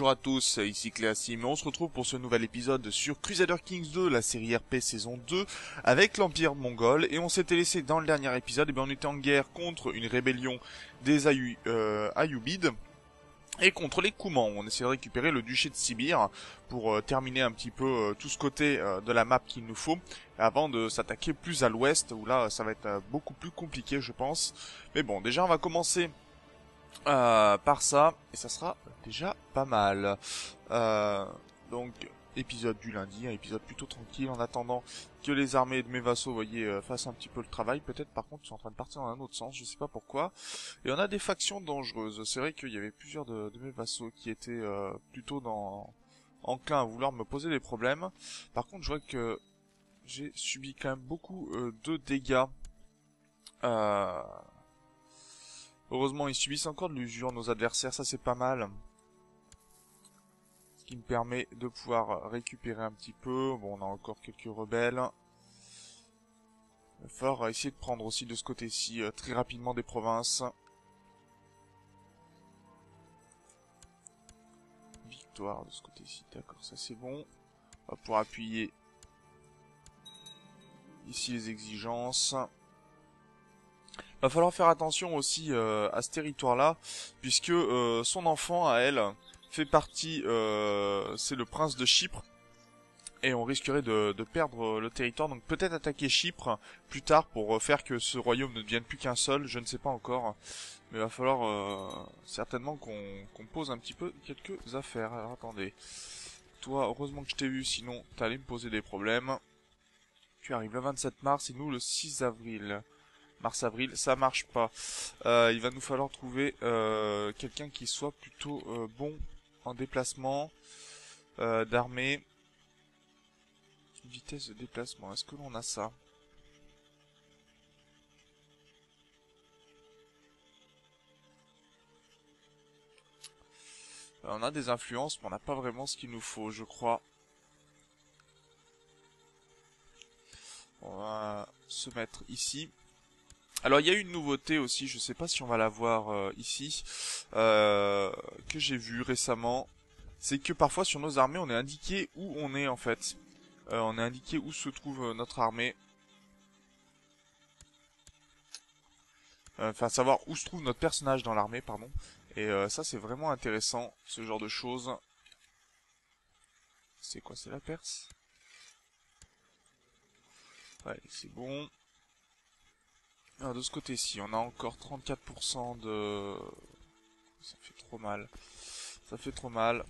Bonjour à tous, ici Cléasim, et on se retrouve pour ce nouvel épisode sur Crusader Kings 2, la série RP saison 2, avec l'Empire mongol, et on s'était laissé dans le dernier épisode, on était en guerre contre une rébellion des Ayyubides, et contre les Koumans. On essaie de récupérer le duché de Sibir pour terminer un petit peu tout ce côté de la map qu'il nous faut, avant de s'attaquer plus à l'ouest, où là ça va être beaucoup plus compliqué je pense. Mais bon, déjà on va commencer par ça, et ça sera déjà pas mal. Donc, épisode du lundi, un épisode plutôt tranquille, en attendant que les armées de mes vassaux, vous voyez, fassent un petit peu le travail. Peut-être, par contre, ils sont en train de partir dans un autre sens, je sais pas pourquoi. Et on a des factions dangereuses. C'est vrai qu'il y avait plusieurs de mes vassaux qui étaient plutôt enclins à vouloir me poser des problèmes. Par contre, je vois que j'ai subi quand même beaucoup de dégâts. Heureusement, ils subissent encore de l'usure, nos adversaires, ça c'est pas mal. Ce qui me permet de pouvoir récupérer un petit peu. Bon, on a encore quelques rebelles. Il va falloir essayer de prendre aussi de ce côté-ci très rapidement des provinces. Victoire de ce côté-ci, d'accord, ça c'est bon. On va pouvoir appuyer ici les exigences. Va falloir faire attention aussi à ce territoire-là, puisque son enfant, à elle, fait partie, c'est le prince de Chypre, et on risquerait de perdre le territoire, donc peut-être attaquer Chypre plus tard pour faire que ce royaume ne devienne plus qu'un seul, je ne sais pas encore, mais il va falloir certainement qu'on pose un petit peu quelques affaires. Alors attendez, toi, heureusement que je t'ai vu, sinon t'allais me poser des problèmes. Tu arrives le 27 mars et nous le 6 avril. Mars-avril, ça marche pas. Il va nous falloir trouver quelqu'un qui soit plutôt bon en déplacement, d'armée. Vitesse de déplacement, est-ce que l'on a ça? On a des influences, mais on n'a pas vraiment ce qu'il nous faut, je crois. On va se mettre ici. Alors il y a une nouveauté aussi, je sais pas si on va la voir ici, que j'ai vu récemment, c'est que parfois sur nos armées on est indiqué où on est en fait. On est indiqué où se trouve notre armée. Enfin savoir où se trouve notre personnage dans l'armée, pardon. Et ça c'est vraiment intéressant, ce genre de choses. C'est quoi, c'est la Perse? Ouais, c'est bon. Alors de ce côté-ci, on a encore 34% de... Ça fait trop mal. Ça fait trop mal.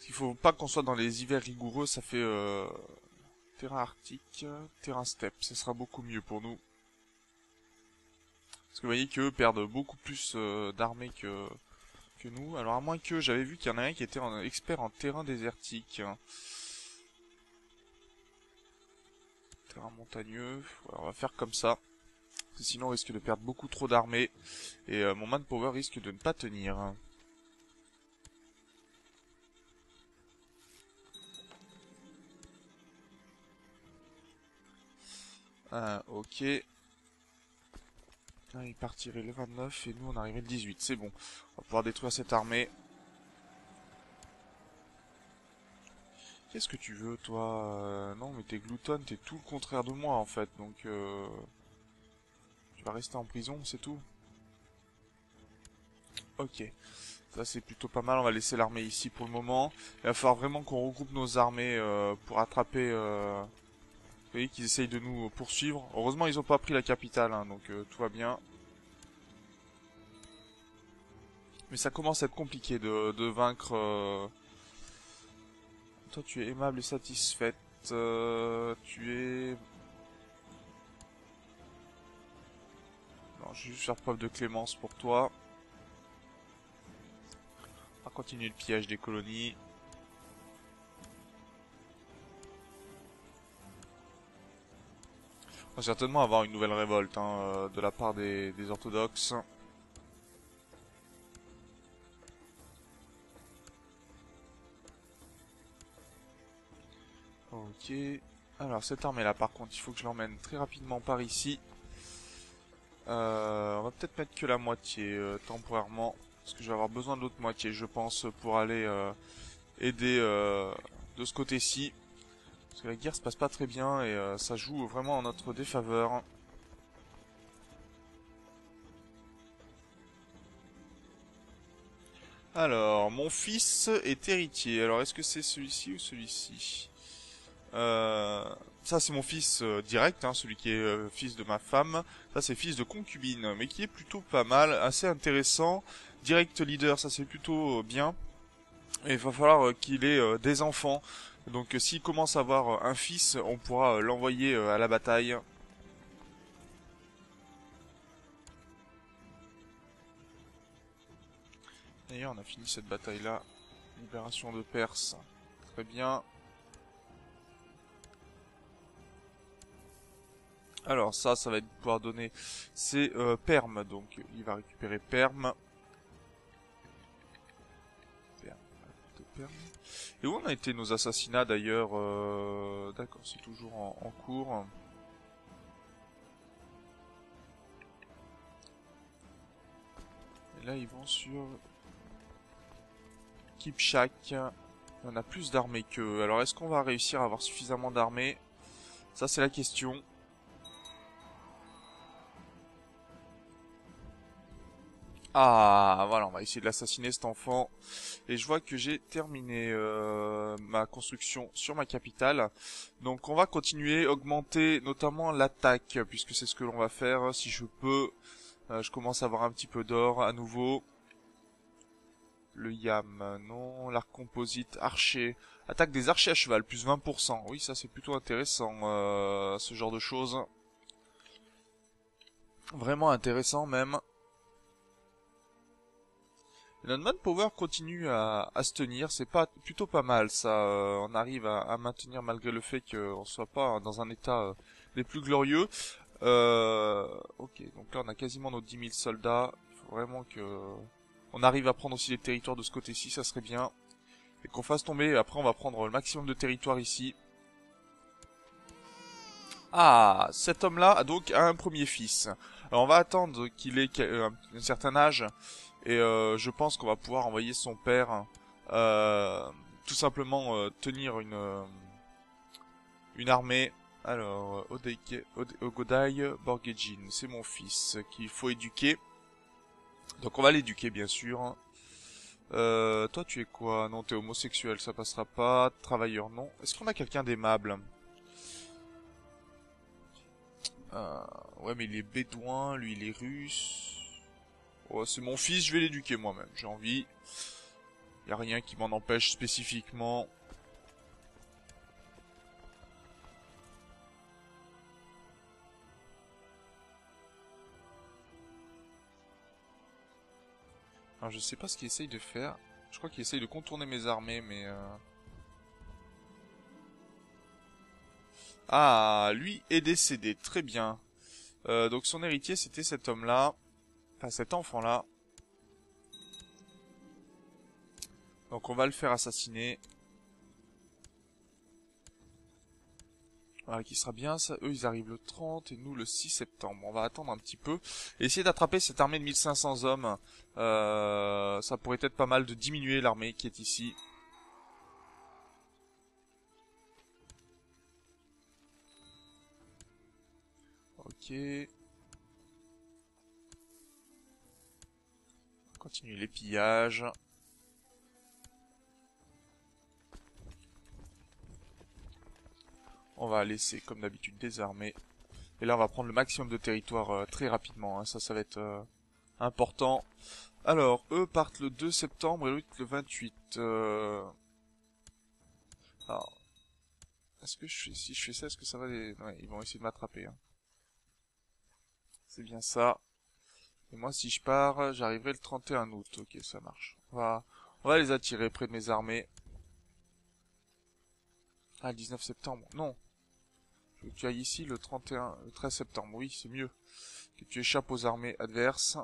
Il faut pas qu'on soit dans les hivers rigoureux, ça fait terrain arctique, terrain steppe, ce sera beaucoup mieux pour nous. Parce que vous voyez qu'eux perdent beaucoup plus d'armées que nous. Alors à moins que j'avais vu qu'il y en a un qui était expert en terrain désertique. Terrain montagneux, alors on va faire comme ça. Parce que sinon on risque de perdre beaucoup trop d'armées. Et mon manpower risque de ne pas tenir. Ok. Là, il partirait le 29 et nous on arriverait le 18, c'est bon. On va pouvoir détruire cette armée. Qu'est-ce que tu veux toi? Non mais t'es gloutonne, t'es tout le contraire de moi en fait, donc tu vas rester en prison, c'est tout. Ok, ça c'est plutôt pas mal, on va laisser l'armée ici pour le moment. Il va falloir vraiment qu'on regroupe nos armées pour attraper... Vous voyez qu'ils essayent de nous poursuivre. Heureusement ils ont pas pris la capitale, hein, donc tout va bien. Mais ça commence à être compliqué de vaincre... Toi tu es aimable et satisfaite. Tu es... Non, je vais juste faire preuve de clémence pour toi. On va continuer le pillage des colonies. On va certainement avoir une nouvelle révolte hein, de la part des orthodoxes. Ok. Alors cette armée là par contre il faut que je l'emmène très rapidement par ici. On va peut-être mettre que la moitié temporairement. Parce que je vais avoir besoin de l'autre moitié, je pense, pour aller aider de ce côté-ci. Parce que la guerre se passe pas très bien et ça joue vraiment en notre défaveur. Alors, mon fils est héritier. Alors, est-ce que c'est celui-ci ou celui-ci? Ça, c'est mon fils direct, hein, celui qui est fils de ma femme. Ça, c'est fils de concubine, mais qui est plutôt pas mal, assez intéressant. Direct leader, ça c'est plutôt bien. Et il va falloir qu'il ait des enfants. Donc, s'il commence à avoir un fils, on pourra l'envoyer à la bataille. D'ailleurs, on a fini cette bataille-là. Libération de Perse. Très bien. Alors ça va être pouvoir donner c'est Perm, donc il va récupérer Perm. Perm. Et où on a été nos assassinats d'ailleurs D'accord, c'est toujours en cours. Et là ils vont sur Kipchak. On a plus d'armées qu'eux. Alors est-ce qu'on va réussir à avoir suffisamment d'armées? Ça c'est la question. Ah, voilà, on va essayer de l'assassiner cet enfant. Et je vois que j'ai terminé ma construction sur ma capitale. Donc on va continuer, augmenter notamment l'attaque, puisque c'est ce que l'on va faire si je peux. Je commence à avoir un petit peu d'or à nouveau. Le yam, non. L'arc composite, archer. Attaque des archers à cheval, plus 20%. Oui, ça c'est plutôt intéressant, ce genre de choses. Vraiment intéressant même. Notre manpower continue à se tenir, c'est pas plutôt pas mal ça, on arrive à maintenir malgré le fait qu'on soit pas dans un état des plus glorieux. Ok, donc là on a quasiment nos 10 000 soldats, il faut vraiment que on arrive à prendre aussi les territoires de ce côté-ci, ça serait bien. Et qu'on fasse tomber, après on va prendre le maximum de territoire ici. Ah, cet homme-là a donc un premier fils. Alors on va attendre qu'il ait un certain âge. Et je pense qu'on va pouvoir envoyer son père tout simplement tenir une armée. Alors, Ogodai Borgejin, c'est mon fils qu'il faut éduquer. Donc on va l'éduquer bien sûr. Toi tu es quoi? Non, t'es homosexuel, ça passera pas. Travailleur, non. Est-ce qu'on a quelqu'un d'aimable? Ouais, mais il est bédouin, lui il est russe. Oh, c'est mon fils, je vais l'éduquer moi-même, j'ai envie. Y a rien qui m'en empêche spécifiquement. Alors je sais pas ce qu'il essaye de faire. Je crois qu'il essaye de contourner mes armées, mais... Ah, lui est décédé, très bien. Donc son héritier c'était cet homme-là. Enfin cet enfant-là. Donc on va le faire assassiner. Voilà, qui sera bien ça. Eux ils arrivent le 30 et nous le 6 septembre. On va attendre un petit peu. Et essayer d'attraper cette armée de 1500 hommes. Ça pourrait être pas mal de diminuer l'armée qui est ici. Ok. Continuer les pillages. On va laisser comme d'habitude des armées. Et là on va prendre le maximum de territoire très rapidement. Hein. Ça va être important. Alors, eux partent le 2 septembre et l'autre le 28. Alors, est-ce que si je fais ça, est-ce que ça va les... Ouais, ils vont essayer de m'attraper. Hein. C'est bien ça. Et moi, si je pars, j'arriverai le 31 août. Ok, ça marche. On va les attirer près de mes armées. Ah, le 19 septembre. Non. Je veux que tu ailles ici le 13 septembre. Oui, c'est mieux. Que tu échappes aux armées adverses.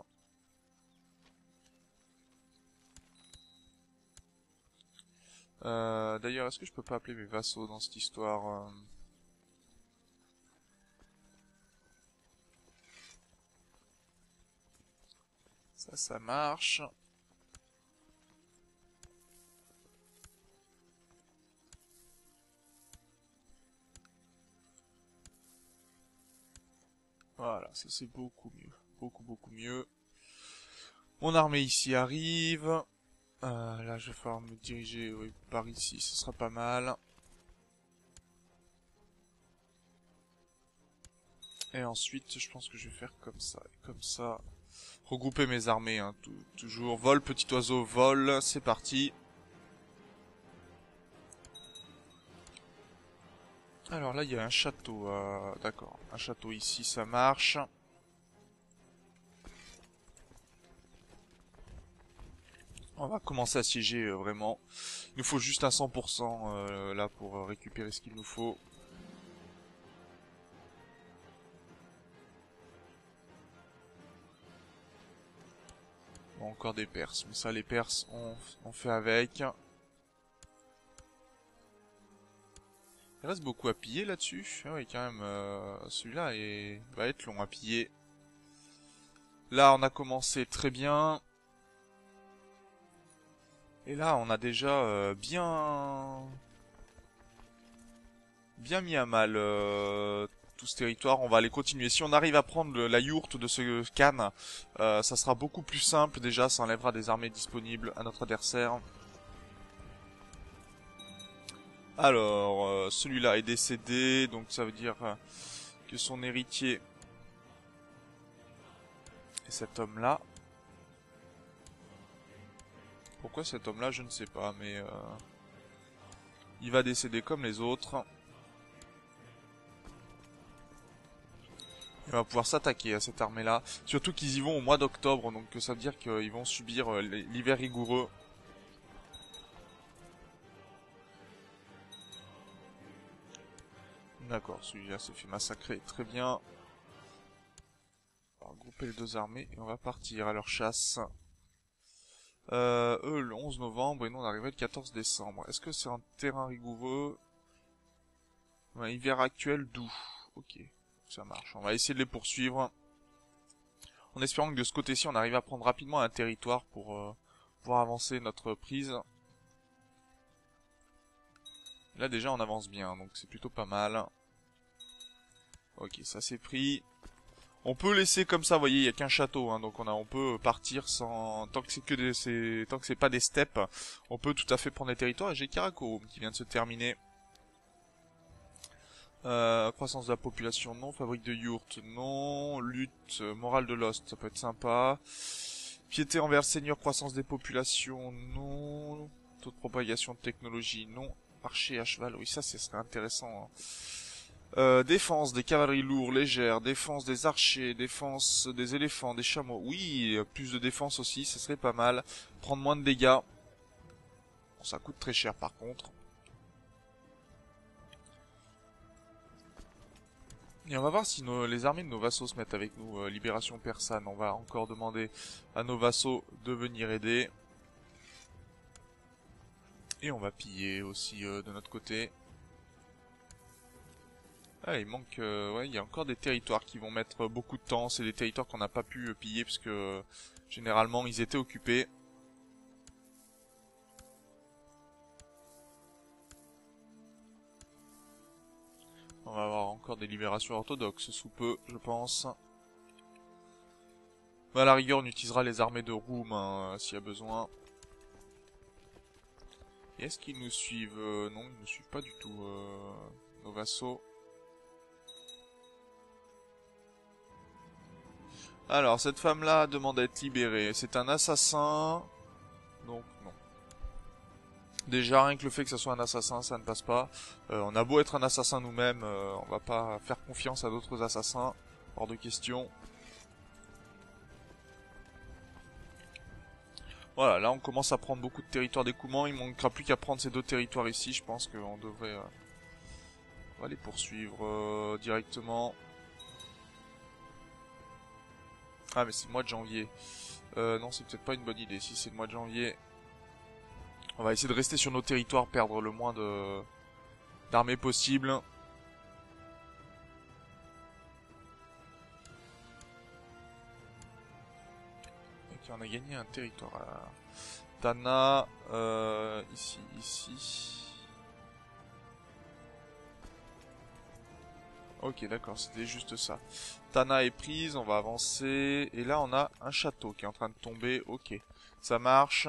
D'ailleurs, est-ce que je peux pas appeler mes vassaux dans cette histoire Ça marche. Voilà, ça c'est beaucoup mieux. Beaucoup mieux. Mon armée ici arrive. Là, je vais falloir me diriger par ici, ce sera pas mal. Et ensuite, je pense que je vais faire comme ça et comme ça. Regrouper mes armées, hein, toujours. Vol, petit oiseau, vol, c'est parti. Alors là, il y a un château, d'accord. Un château ici, ça marche. On va commencer à siéger, vraiment. Il nous faut juste un 100% là pour récupérer ce qu'il nous faut. Bon, encore des Perses, mais ça les Perses on fait avec. Il reste beaucoup à piller là-dessus. Ah oui, quand même, celui-là va être long à piller. Là, on a commencé très bien. Et là, on a déjà bien mis à mal tout ce territoire. On va aller continuer. Si on arrive à prendre la yourte de ce Khan, ça sera beaucoup plus simple. Déjà, ça enlèvera des armées disponibles à notre adversaire. Alors, celui-là est décédé, donc ça veut dire que son héritier est cet homme-là. Pourquoi cet homme-là, je ne sais pas, mais il va décéder comme les autres. Il va pouvoir s'attaquer à cette armée-là. Surtout qu'ils y vont au mois d'octobre, donc ça veut dire qu'ils vont subir l'hiver rigoureux. D'accord, celui-là s'est fait massacrer. Très bien. On va regrouper les deux armées et on va partir à leur chasse. Eux, le 11 novembre et nous on arriverait le 14 décembre. Est-ce que c'est un terrain rigoureux? Ouais, hiver actuel doux. Ok, ça marche. On va essayer de les poursuivre. En espérant que de ce côté-ci on arrive à prendre rapidement un territoire pour pouvoir avancer notre prise. Là déjà on avance bien, donc c'est plutôt pas mal. Ok, ça c'est pris. On peut laisser comme ça, vous voyez, il n'y a qu'un château, hein, donc on peut partir sans... Tant que c'est pas des steppes, on peut tout à fait prendre des territoires. Et j'ai Karakorum qui vient de se terminer. Croissance de la population, non. Fabrique de yourtes, non. Lutte, morale de l'ost, ça peut être sympa. Piété envers le seigneur, croissance des populations, non. Taux de propagation de technologie, non. Archer à cheval, oui, ça serait intéressant, hein. Défense des cavaleries lourds, légères, défense des archers, défense des éléphants, des chameaux. Oui, plus de défense aussi, ça serait pas mal. Prendre moins de dégâts. Bon, ça coûte très cher par contre. Et on va voir si les armées de nos vassaux se mettent avec nous. Libération persane, on va encore demander à nos vassaux de venir aider. Et on va piller aussi de notre côté. Ah, il manque... ouais, il y a encore des territoires qui vont mettre beaucoup de temps. C'est des territoires qu'on n'a pas pu piller parce que généralement ils étaient occupés. On va avoir encore des libérations orthodoxes sous peu, je pense. Bah, à la rigueur, on utilisera les armées de Roum hein, s'il y a besoin. Et est-ce qu'ils nous suivent? Non, ils ne suivent pas du tout nos vassaux. Alors, cette femme-là demande à être libérée. C'est un assassin. Donc, non. Déjà, rien que le fait que ce soit un assassin, ça ne passe pas. On a beau être un assassin nous-mêmes, on va pas faire confiance à d'autres assassins. Hors de question. Voilà, là on commence à prendre beaucoup de territoires d'écoulement. Il manquera plus qu'à prendre ces deux territoires ici. Je pense qu'on devrait... on va les poursuivre directement. Ah mais c'est le mois de janvier. Non, c'est peut-être pas une bonne idée. Si c'est le mois de janvier, on va essayer de rester sur nos territoires, perdre le moins d'armées possible. Tiens, on a gagné un territoire. Tana, ici. Ok, d'accord, c'était juste ça. Tana est prise, on va avancer. Et là, on a un château qui est en train de tomber. Ok, ça marche.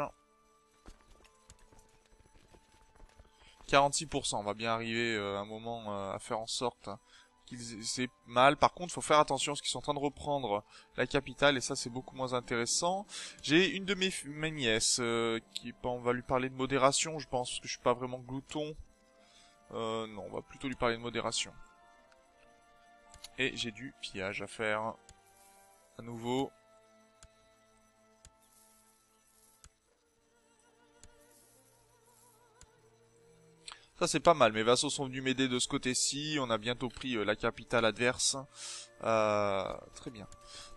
46%, on va bien arriver à un moment à faire en sorte qu'ils aient mal. Par contre, il faut faire attention parce qu'ils sont en train de reprendre la capitale et ça, c'est beaucoup moins intéressant. J'ai une de mes nièces on va lui parler de modération, je pense, parce que je suis pas vraiment glouton. Non, on va plutôt lui parler de modération. Et j'ai du pillage à faire. À nouveau. Ça c'est pas mal, mes vassaux sont venus m'aider de ce côté-ci, on a bientôt pris la capitale adverse. Très bien.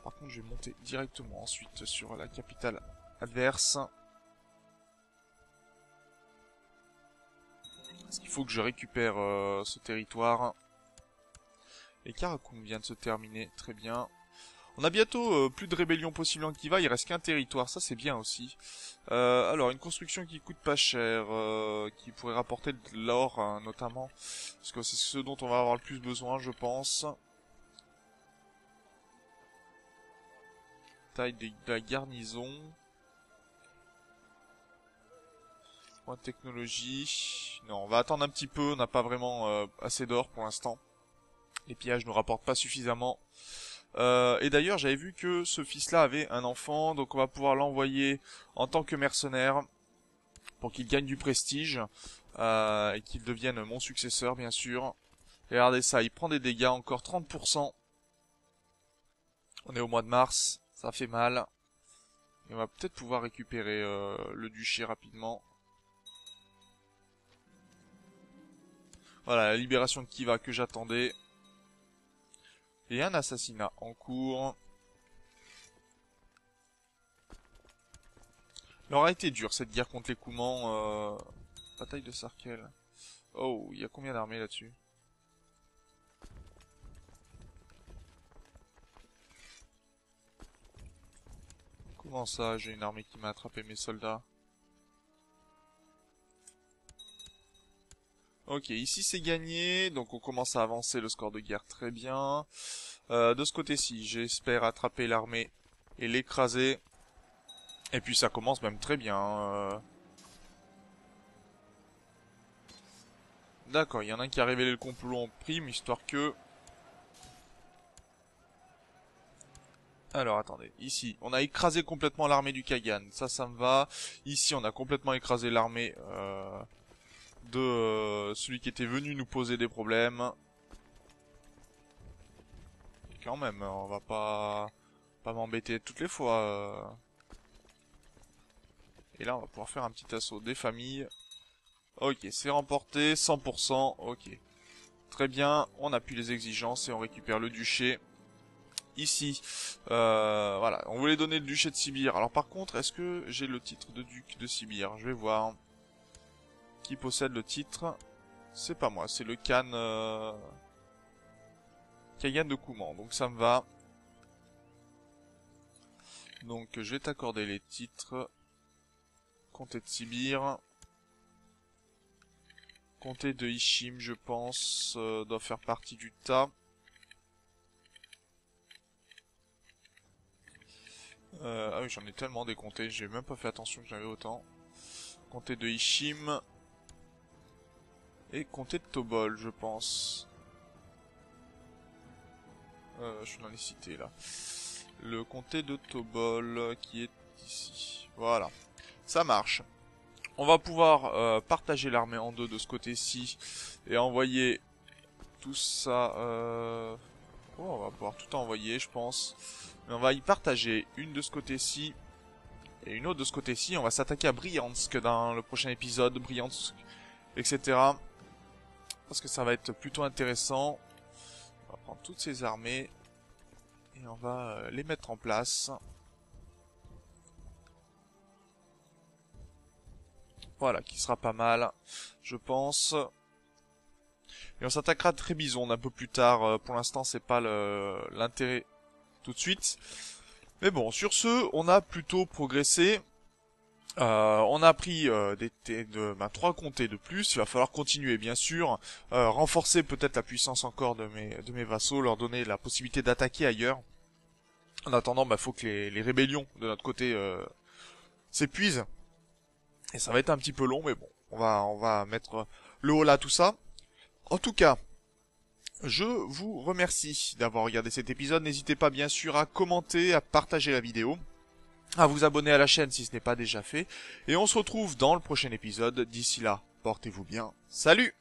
Par contre je vais monter directement ensuite sur la capitale adverse. Parce qu'il faut que je récupère ce territoire. Et Karakoum vient de se terminer, très bien. On a bientôt plus de rébellions possibles en Kiva, il reste qu'un territoire, ça c'est bien aussi. Alors, une construction qui coûte pas cher, qui pourrait rapporter de l'or hein, notamment, parce que c'est ce dont on va avoir le plus besoin, je pense. Taille de la garnison. Point de technologie. Non, on va attendre un petit peu, on n'a pas vraiment assez d'or pour l'instant. Les pillages ne rapportent pas suffisamment. Et d'ailleurs, j'avais vu que ce fils-là avait un enfant, donc on va pouvoir l'envoyer en tant que mercenaire pour qu'il gagne du prestige et qu'il devienne mon successeur, bien sûr. Regardez ça, il prend des dégâts, encore 30%. On est au mois de mars, ça fait mal. Et on va peut-être pouvoir récupérer le duché rapidement. Voilà, la libération de Kiva que j'attendais. Et un assassinat en cours. Elle aura été dure cette guerre contre les Coumans. Bataille de Sarkel. Oh, il y a combien d'armées là-dessus? Comment ça, j'ai une armée qui m'a attrapé mes soldats? Ok, ici c'est gagné, donc on commence à avancer le score de guerre très bien. De ce côté-ci, j'espère attraper l'armée et l'écraser. Et puis ça commence même très bien. D'accord, il y en a un qui a révélé le complot en prime, histoire que... Alors attendez, ici, on a écrasé complètement l'armée du Kagan, ça me va. Ici, on a complètement écrasé l'armée de celui qui était venu nous poser des problèmes. Et quand même, on va pas m'embêter toutes les fois. Et là, on va pouvoir faire un petit assaut des familles. Ok, c'est remporté, 100%, ok. Très bien, on appuie les exigences et on récupère le duché. Ici, voilà, on voulait donner le duché de Sibir. Alors par contre, est-ce que j'ai le titre de duc de Sibir? Je vais voir. Qui possède le titre? C'est pas moi, c'est le Khan... Kagan de Kouman, donc ça me va. Donc je vais t'accorder les titres. Comté de Sibir. Comté de Ishim, je pense, doit faire partie du Tas. Ah oui, j'en ai tellement des comtés, j'ai même pas fait attention que j'avais autant. Comté de Ishim. Et comté de Tobol, je pense. Je suis dans les cités, là. Le comté de Tobol, qui est ici. Voilà. Ça marche. On va pouvoir partager l'armée en deux de ce côté-ci. Et envoyer tout ça... Oh, on va pouvoir tout envoyer, je pense. Mais on va y partager une de ce côté-ci. Et une autre de ce côté-ci. On va s'attaquer à Briansk dans le prochain épisode. Briansk, etc. Parce que ça va être plutôt intéressant. On va prendre toutes ces armées. Et on va les mettre en place. Voilà, qui sera pas mal, je pense. Et on s'attaquera à Trébizonde un peu plus tard. Pour l'instant, c'est pas l'intérêt tout de suite. Mais bon, sur ce, on a plutôt progressé. On a pris 3 comtés de plus. Il va falloir continuer, bien sûr. Renforcer peut-être la puissance encore de mes vassaux, leur donner la possibilité d'attaquer ailleurs. En attendant, faut que les rébellions de notre côté s'épuisent. Et ça va être un petit peu long, mais bon, on va mettre le haut là à tout ça. En tout cas, je vous remercie d'avoir regardé cet épisode. N'hésitez pas bien sûr à commenter, à partager la vidéo, à vous abonner à la chaîne si ce n'est pas déjà fait. Et on se retrouve dans le prochain épisode. D'ici là, portez-vous bien. Salut!